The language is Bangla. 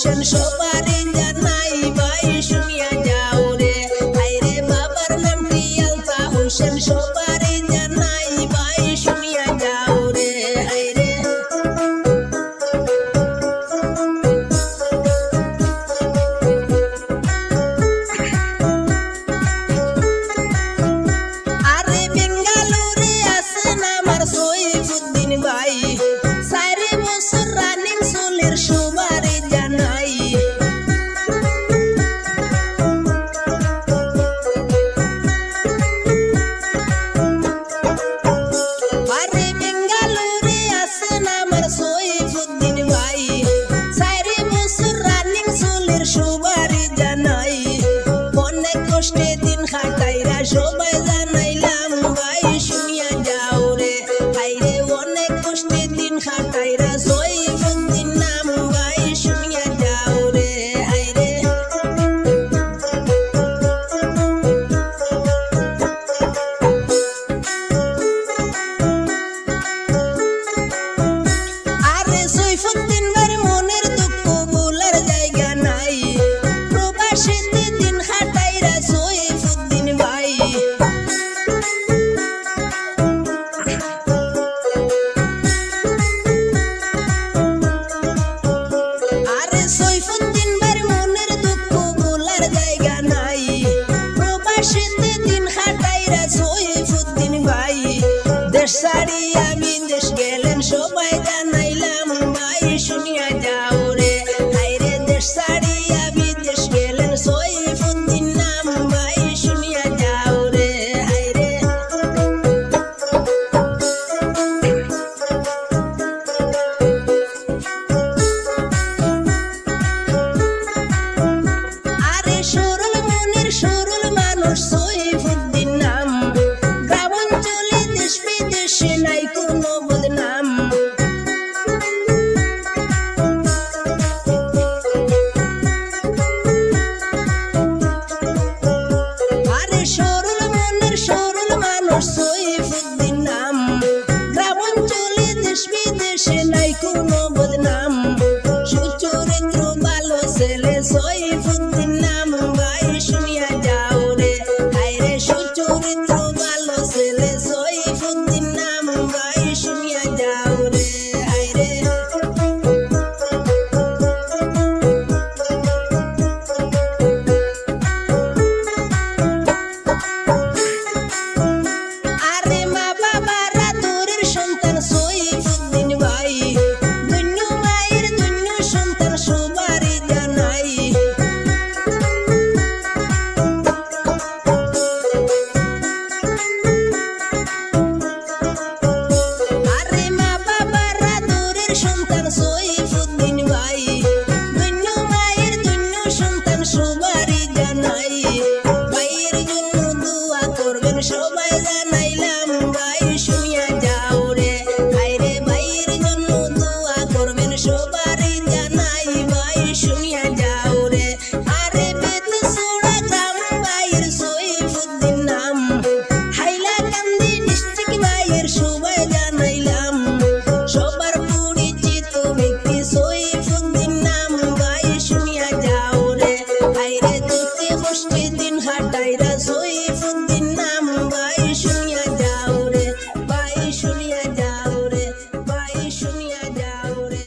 হোসেন সবারই জানাই ভাই শুনিয়া যাও রে। আইরে বাবার নামটি আলতা হোসেন সবারই জানাই ভাই শুনিয়া যাও রে। আইরে আরে বেঙ্গালুরে আছেন আমার সইফুদ্দিন ভাই, 4 বছর রানিং চুলের সবারই জানাই। আরে বেঙ্গালুরে আছেন আমার সইফুদ্দিন ভাই, 4 বছর রানিং চুলের সবারই জানাই। অনেক কষ্টে দিন কাটাইরা সবাই জানাইলাম ভাই শুনিয়া যাও রে। আইরে অনেক কষ্টে দিন কাটাইরা সইফুদ্দিন নাম ভাই শুনিয়া যাও রে। আইরে আরে সইফুদ্দিন ভাই মনের দুঃখ বলার জায়গা নাই, প্রবাসীতে দিন কাটাইরা সইফুদ্দিন ভাই। আরে সইফুদ্দিন ভাই মনের দুঃখ বলার জায়গা নাই, প্রবাসীতে দিন কাটাইরা সইফুদ্দিন ভাই। দেশ ছাড়িয়া বিদেশ গেলেন সবাই জানাইলাম ভাই শুনিয়া যাও রে। আইরে দেশ ছাড়িয়া বিদেশ গেলেন সইফুদ্দিন নাম ভাই শুনিয়া যাও রে। আইরে আরে সরল মনের সরল মানুষ সইফুদ্দিন নাম, গ্রাম অঞ্চলে দেশ বিদেশে নাই কোনো বদনাম। আরে সরল মনের সরল মানুষ সইফুদ্দিন নাম, গ্রাম অঞ্চলে দেশ বিদেশে নাই কোনো বদনাম। সুচরিত্র ভালো ছেলে সইফুদ্দিন নাম ভাই শুনিয়া যাও রে। আইরে সুচরিত্র ভালো ছেলে সইফুদ্দিন নাম ভাই শুনিয়া যাও রে। আইরে আরে মা বাবারা দূরের সন্তান সইফুদ্দিন ভাই, ধন্য মায়ের ধন্য সন্তান সবারই জানাই। আরে মা বাবারা দূরের সন্তান সইফুদ্দিন ভাই, ধন্য মায়ের ধন্য সন্তান সবারই জানাই। ভাইয়ের জন্য দোয়া করবেন সবাই জানাইলাম ভাই শুনিয়া যাও রে। আইরে ভাইয়ের জন্য দোয়া করবেন সবারই জানাই ভাই শুনিয়া যাও রে। আরে বেতছড়া গ্রাম ভাইয়ের সইফুদ্দিন নাম, হাইলাকান্দি ডিস্ট্রিক্ট ভাইয়ের সবাই জানাইলাম। সবার পরিচিত ব্যক্তি সইফুদ্দিন নাম ভাই শুনিয়া যাও রে। আইরে দুঃখে কষ্টে দিন কাটাইরা সইফুদ্দিন